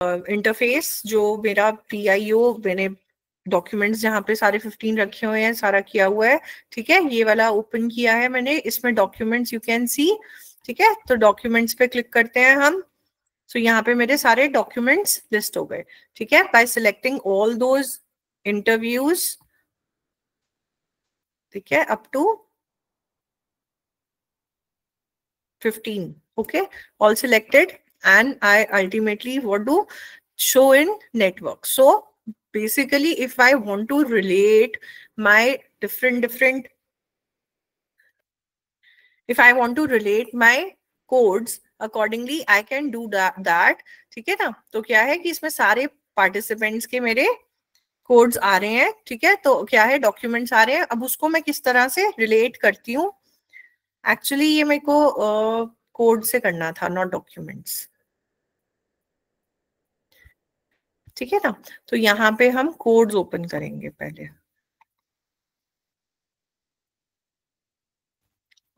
Interface जो मेरा PIO, मैंने डॉक्यूमेंट्स जहाँ पे सारे 15 रखे हुए हैं, सारा किया हुआ है, ठीक है, ये वाला ओपन किया है मैंने, इसमें डॉक्यूमेंट्स यू कैन सी, ठीक है, तो डॉक्यूमेंट्स पे क्लिक करते हैं हम, सो यहाँ पे मेरे सारे डॉक्यूमेंट्स लिस्ट हो गए, ठीक है, bye selecting all those interviews, ठीक है, up to 15, okay, all selected, and I ultimately want to show in network. So basically, if I want to relate my if I want to relate my codes accordingly, I can do that, ठीक है ना, तो क्या है कि इसमें सारे participants के मेरे कोड्स आ रहे हैं, ठीक है, तो क्या है डॉक्यूमेंट्स आ रहे हैं, अब उसको मैं किस तरह से रिलेट करती हूँ, एक्चुअली ये मेरे को कोड से करना था, नॉट डॉक्यूमेंट्स, ठीक है ना, तो यहाँ पे हम कोड्स ओपन करेंगे पहले,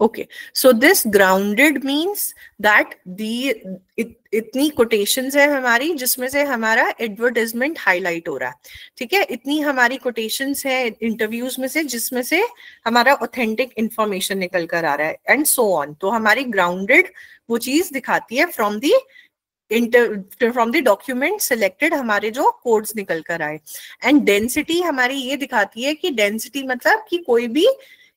okay, so this grounded means that इतनी कोटेशंस है हमारी जिसमें से हमारा एडवर्टाइजमेंट हाईलाइट हो रहा है, ठीक है, इतनी हमारी कोटेशंस है इंटरव्यूज में से जिसमें से हमारा ऑथेंटिक इंफॉर्मेशन निकल कर आ रहा है, एंड सो ऑन, तो हमारी ग्राउंडेड वो चीज दिखाती है फ्रॉम द डॉक्यूमेंट सिलेक्टेड हमारे जो कोड्स निकल कर आए, एंड डेंसिटी हमारी ये दिखाती है कि डेंसिटी मतलब कि कोई भी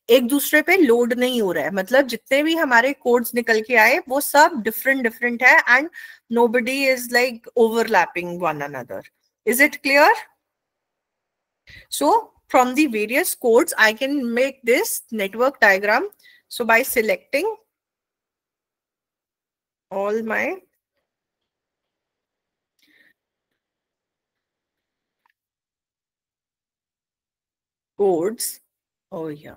एक दूसरे पे लोड नहीं हो रहा है, मतलब जितने भी हमारे कोड्स निकल के आए वो सब डिफरेंट डिफरेंट है, and nobody is like overlapping one another, is it clear? So from the various codes I can make this network diagram, so by selecting all my codes, oh yeah,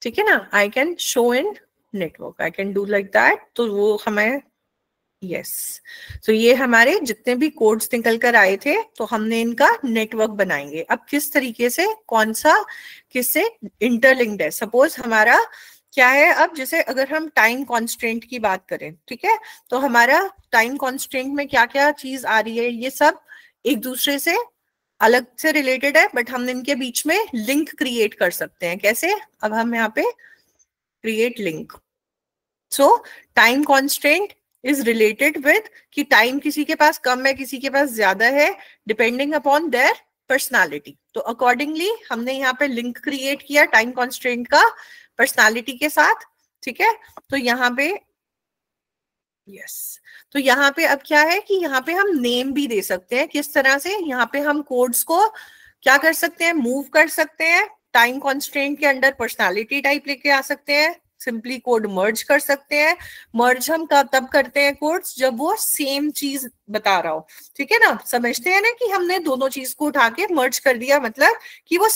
ठीक है ना, I can show in network, I can do like that, तो वो हमें yes, तो ये हमारे जितने भी कोड्स निकल कर आए थे तो हमने इनका नेटवर्क बनाएंगे, अब किस तरीके से कौन सा किससे इंटरलिंक्ड है, सपोज हमारा क्या है, अब जैसे अगर हम टाइम कॉन्स्टेंट की बात करें, ठीक है, तो हमारा टाइम कॉन्स्टेंट में क्या क्या चीज आ रही है, ये सब एक दूसरे से अलग से रिलेटेड है, बट हम इनके बीच में लिंक क्रिएट कर सकते हैं, कैसे, अब हम यहाँ पे create link, so time constant is related with कि टाइम किसी के पास कम है किसी के पास ज्यादा है, डिपेंडिंग अपॉन देयर पर्सनालिटी, तो अकॉर्डिंगली हमने यहाँ पे लिंक क्रिएट किया टाइम कॉन्स्टेंट का पर्सनालिटी के साथ, ठीक है, तो यहाँ पे यस, तो यहाँ पे अब क्या है कि यहाँ पे हम नेम भी दे सकते हैं, किस तरह से, यहाँ पे हम कोड्स को क्या कर सकते हैं, मूव कर सकते हैं, टाइम कॉन्स्टेंट के अंडर पर्सनालिटी टाइप लेके आ सकते हैं, सिंपली कोड मर्ज कर सकते हैं, मर्ज हम तब करते हैं कोड्स जब वो सेम चीज बता रहा हो, ठीक है ना, समझते हैं ना कि हमने दोनों चीज को उठा के मर्ज कर दिया, मतलब कि वो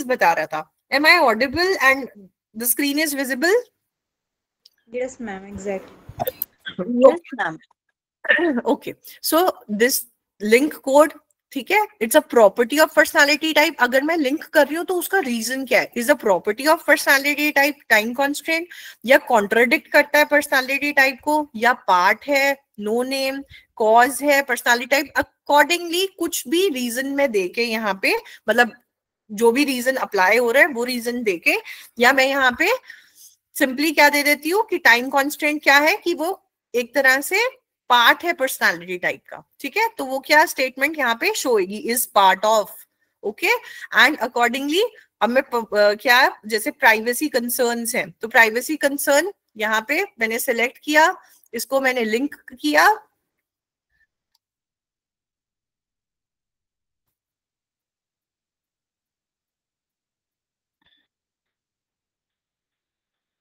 बता रहा था, am I audible and the screen is visible? Yes, ma'am, exactly. Yes, ma'am. Okay, so this link code, ठीक है, it's a property of personality type, अगर मैं लिंक कर रही हूँ तो उसका रीजन क्या है, is a property of personality type time constant, या कॉन्ट्राडिक्ट करता है पर्सनालिटी टाइप को, या पार्ट है, नो नेम, कॉज है पर्सनालिटी टाइप, अकॉर्डिंगली कुछ भी रीजन में देके यहाँ पे, मतलब जो भी रीजन अप्लाई हो रहा है वो रीजन देके, या मैं यहाँ पे सिंपली क्या दे देती हूँ कि टाइम कॉन्स्टेंट क्या है कि वो एक तरह से पार्ट है पर्सनालिटी टाइप का, ठीक है, तो वो क्या स्टेटमेंट यहाँ पे शो होगी, is part of, okay, and accordingly अब मैं क्या जैसे प्राइवेसी कंसर्न्स हैं, तो प्राइवेसी कंसर्न यहाँ पे मैंने सिलेक्ट किया, इसको मैंने लिंक किया,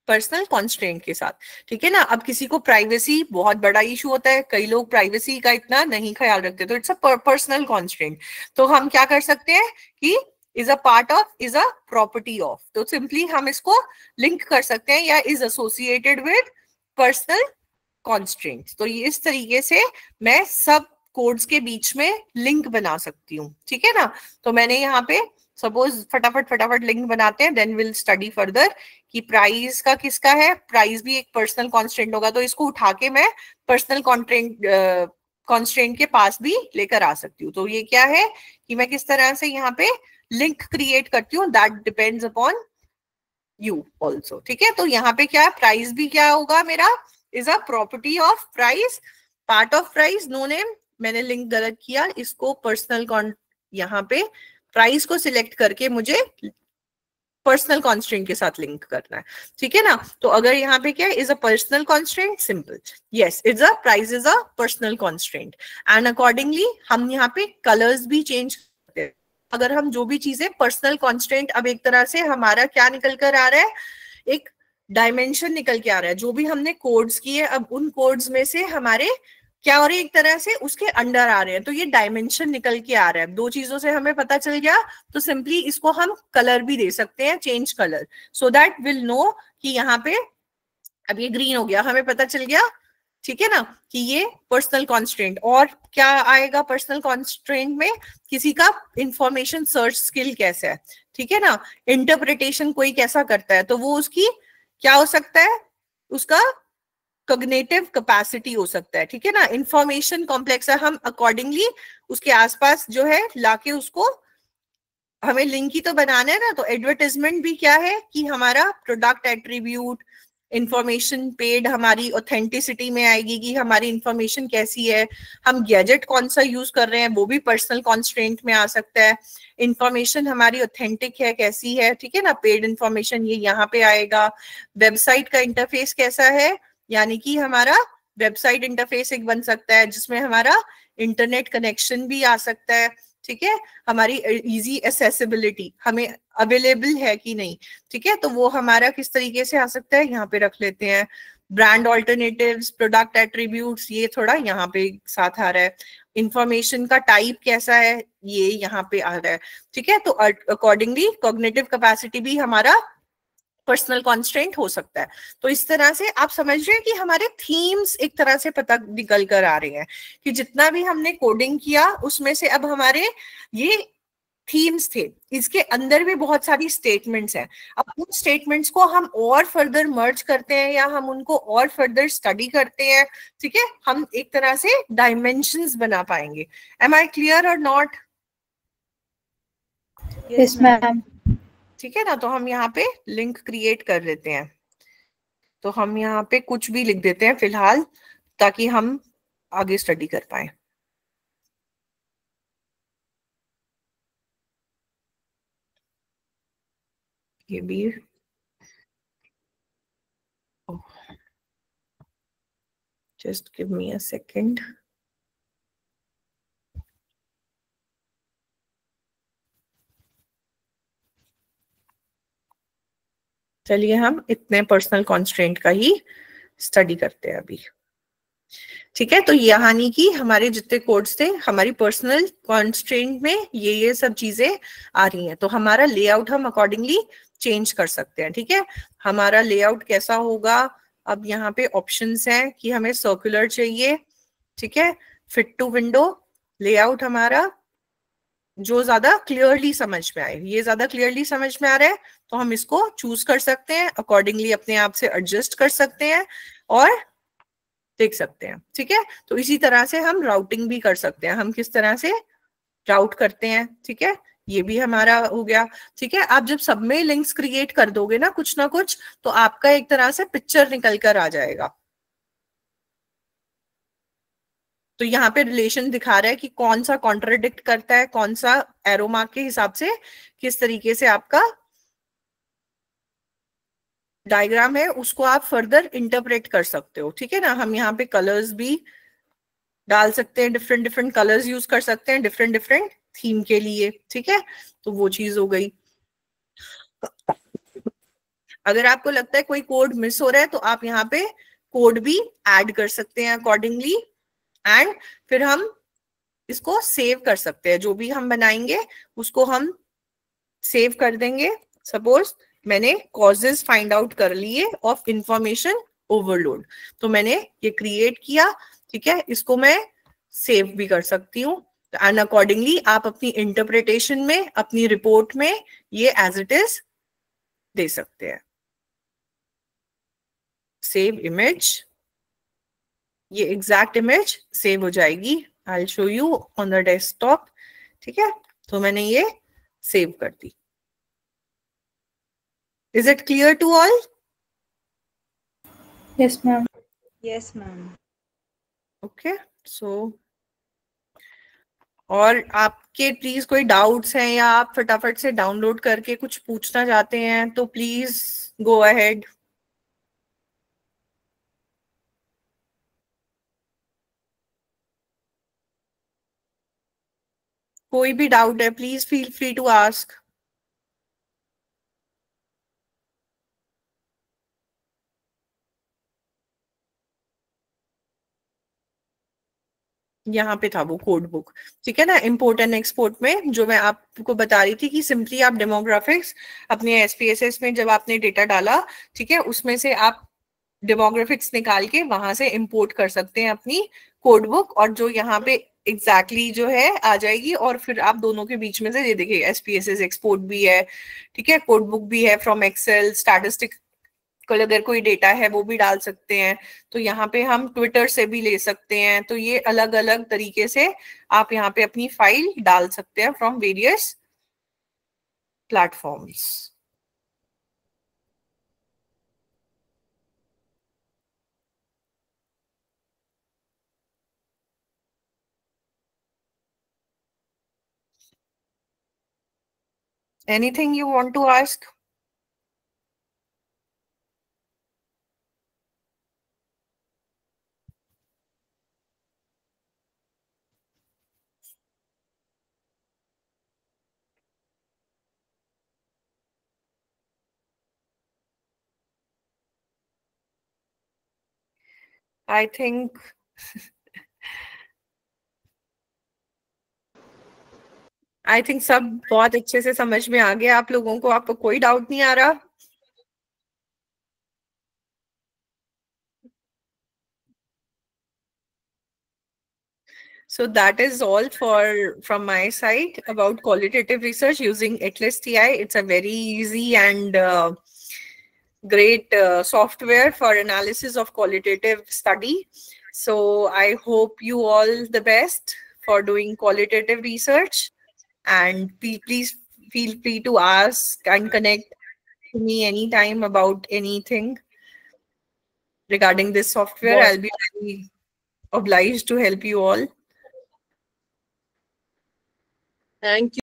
पर्सनल कॉन्स्ट्रेंट के साथ, ठीक है ना, अब किसी को प्राइवेसी बहुत बड़ा इशू होता है, कई लोग प्राइवेसी का इतना नहीं ख्याल रखते, तो इट्स अ पर्सनल कॉन्स्ट्रेंट, तो हम क्या कर सकते हैं कि is a part of, is a property of, तो सिंपली हम इसको लिंक कर सकते हैं, या is associated with personal constraint, तो ये इस तरीके से मैं सब कोड्स के बीच में लिंक बना सकती हूँ, ठीक है ना, तो मैंने यहाँ पे सपोज फटाफट लिंक बनाते हैं, देन विल स्टडी फर्दर कि प्राइस का किसका है, प्राइस भी एक पर्सनल कॉन्स्टेंट होगा, तो इसको उठा के मैं पर्सनल कॉन्स्टेंट के पास भी लेकर आ सकती हूँ। तो ये क्या है कि मैं किस तरह से यहाँ पे लिंक क्रिएट करती हूँ, that depends upon you also. ठीक है, तो यहाँ पे क्या प्राइस भी क्या होगा मेरा, is a property of price, part of price, no name, मैंने लिंक गलत किया, इसको पर्सनल यहाँ पे प्राइस को सिलेक्ट करके मुझे पर्सनल कॉन्स्ट्रेंट के साथ लिंक करना है। ठीक है ना, तो अगर यहाँ पे क्या is a personal constraint, simple, yes is a price is a personal constraint, and accordingly हम यहाँ पे कलर्स भी चेंज करते हैं। अगर हम जो भी चीजें पर्सनल कॉन्स्ट्रेंट, अब एक तरह से हमारा क्या निकल कर आ रहा है, एक डायमेंशन निकल के आ रहा है, जो भी हमने कोड्स किए अब उन कोड्स में से हमारे क्या हो रहे हैं, एक तरह से उसके अंडर आ रहे हैं, तो ये डायमेंशन निकल के आ रहा है। दो चीजों से हमें पता चल गया, तो सिंपली इसको हम कलर भी दे सकते हैं, change colour, so that will know कि यहाँ पे अब ये ग्रीन हो गया, हमें पता चल गया। ठीक है ना, कि ये पर्सनल कॉन्स्ट्रेंट। और क्या आएगा पर्सनल कॉन्स्ट्रेंट में, किसी का इंफॉर्मेशन सर्च स्किल कैसा है, ठीक है ना, इंटरप्रिटेशन कोई कैसा करता है, तो वो उसकी क्या हो सकता है, उसका कॉग्निटिव कैपेसिटी हो सकता है। ठीक है ना, इंफॉर्मेशन कॉम्प्लेक्स है, हम अकॉर्डिंगली उसके आसपास जो है लाके उसको हमें लिंक ही तो बनाना है ना। तो एडवर्टाइजमेंट भी क्या है कि हमारा प्रोडक्ट एट्रीब्यूट, इंफॉर्मेशन पेड हमारी ऑथेंटिसिटी में आएगी कि हमारी इंफॉर्मेशन कैसी है, हम गैजेट कौन सा यूज कर रहे हैं वो भी पर्सनल कॉन्स्ट्रेंट में आ सकता है, इंफॉर्मेशन हमारी ऑथेंटिक है कैसी है, ठीक है ना, पेड इंफॉर्मेशन ये यहाँ पे आएगा, वेबसाइट का इंटरफेस कैसा है, यानी कि हमारा वेबसाइट इंटरफेस एक बन सकता है जिसमें हमारा इंटरनेट कनेक्शन भी आ सकता है। ठीक है, हमारी इजी एसेसिबिलिटी हमें अवेलेबल है कि नहीं, ठीक है, तो वो हमारा किस तरीके से आ सकता है, यहाँ पे रख लेते हैं। ब्रांड ऑल्टरनेटिव्स, प्रोडक्ट एट्रीब्यूट्स, ये थोड़ा यहाँ पे साथ आ रहा है। इंफॉर्मेशन का टाइप कैसा है, ये यहाँ पे आ रहा है। ठीक है, तो अकॉर्डिंगली कॉग्निटिव कैपेसिटी भी हमारा पर्सनल कॉन्स्ट्रेंट हो सकता है। तो इस तरह से आप समझ रहे हैं कि हमारे थीम्स एक तरह से पता निकल कर आ रहे हैं कि जितना भी हमने कोडिंग किया उसमें से अब हमारे ये थीम्स थे, इसके अंदर भी बहुत सारी स्टेटमेंट्स हैं। अब उन स्टेटमेंट्स को हम और फर्दर मर्ज करते हैं या हम उनको और फर्दर स्टडी करते हैं, ठीक है, हम एक तरह से डायमेंशंस बना पाएंगे। एम आई क्लियर और नॉट? Yes ma'am. ठीक है ना, तो हम यहाँ पे लिंक क्रिएट कर लेते हैं। तो हम यहाँ पे कुछ भी लिख देते हैं फिलहाल, ताकि हम आगे स्टडी कर पाए। ये भी just give me a second. चलिए हम इतने पर्सनल कॉन्स्ट्रेंट का ही स्टडी करते हैं अभी। ठीक है, तो यानी कि हमारे जितने कोड्स थे हमारी पर्सनल कॉन्स्ट्रेंट में ये सब चीजें आ रही हैं, तो हमारा लेआउट हम अकॉर्डिंगली चेंज कर सकते हैं। ठीक है, हमारा लेआउट कैसा होगा, अब यहाँ पे ऑप्शंस हैं कि हमें सर्कुलर चाहिए, ठीक है, फिट टू विंडो, लेआउट हमारा जो ज्यादा क्लियरली समझ में आए, ये ज्यादा क्लियरली समझ में आ रहा है तो हम इसको चूज कर सकते हैं, अकॉर्डिंगली अपने आप से एडजस्ट कर सकते हैं और देख सकते हैं। ठीक है, तो इसी तरह से हम राउटिंग भी कर सकते हैं, हम किस तरह से राउट करते हैं। ठीक है, ये भी हमारा हो गया। ठीक है, आप जब सब में लिंक्स क्रिएट कर दोगे ना कुछ, तो आपका एक तरह से पिक्चर निकल कर आ जाएगा। तो यहाँ पे रिलेशन दिखा रहा है कि कौन सा कॉन्ट्राडिक्ट करता है, कौन सा एरो मार्क के हिसाब से किस तरीके से आपका डायग्राम है उसको आप फर्दर इंटरप्रेट कर सकते हो। ठीक है ना, हम यहाँ पे कलर्स भी डाल सकते हैं, डिफरेंट डिफरेंट कलर्स यूज कर सकते हैं डिफरेंट डिफरेंट थीम के लिए। ठीक है, तो वो चीज हो गई। अगर आपको लगता है कोई कोड मिस हो रहा है तो आप यहाँ पे कोड भी ऐड कर सकते हैं अकॉर्डिंगली, एंड फिर हम इसको सेव कर सकते हैं। जो भी हम बनाएंगे उसको हम सेव कर देंगे। सपोज मैंने कॉजेस फाइंड आउट कर लिए ऑफ इंफॉर्मेशन ओवरलोड, तो मैंने ये क्रिएट किया। ठीक है, इसको मैं सेव भी कर सकती हूँ, एंड अकॉर्डिंगली आप अपनी इंटरप्रिटेशन में, अपनी रिपोर्ट में ये एज इट इज दे सकते हैं। सेव इमेज, ये एग्जैक्ट इमेज सेव हो जाएगी। I show you on the desktop. ठीक है, तो मैंने ये सेव कर दी। Is it clear to all? Yes, ma'am. Yes, ma'am. Okay, so और आपके प्लीज कोई डाउट्स हैं या आप फटाफट से डाउनलोड करके कुछ पूछना चाहते हैं तो प्लीज गो अहेड। कोई भी डाउट है please feel free to ask. यहाँ पे था वो कोड बुक, ठीक है ना, इम्पोर्ट एंड एक्सपोर्ट में जो मैं आपको बता रही थी कि सिंपली आप डेमोग्राफिक्स अपने एसपीएसएस में जब आपने डेटा डाला, ठीक है, उसमें से आप डेमोग्राफिक्स निकाल के वहां से इंपोर्ट कर सकते हैं अपनी कोड बुक, और जो यहाँ पे एग्जैक्टली जो है आ जाएगी, और फिर आप दोनों के बीच में से ये देखिए एसपीएसएस एक्सपोर्ट भी है, ठीक है, कोड बुक भी है फ्रॉम एक्सेल, स्टैटिस्टिक अगर कोई डेटा है वो भी डाल सकते हैं। तो यहाँ पे हम ट्विटर से भी ले सकते हैं, तो ये अलग अलग तरीके से आप यहाँ पे अपनी फाइल डाल सकते हैं from various platforms. Anything you want to ask? I think सब बहुत अच्छे से समझ में आ गया आप लोगों को, आपको कोई डाउट नहीं आ रहा? So that is all from my side about qualitative research using Atlas TI. It's a very easy and great software for analysis of qualitative study. So I hope you all the best for doing qualitative research, and please feel free to ask and connect to me anytime about anything regarding this software. I'll be very obliged to help you all. Thank you.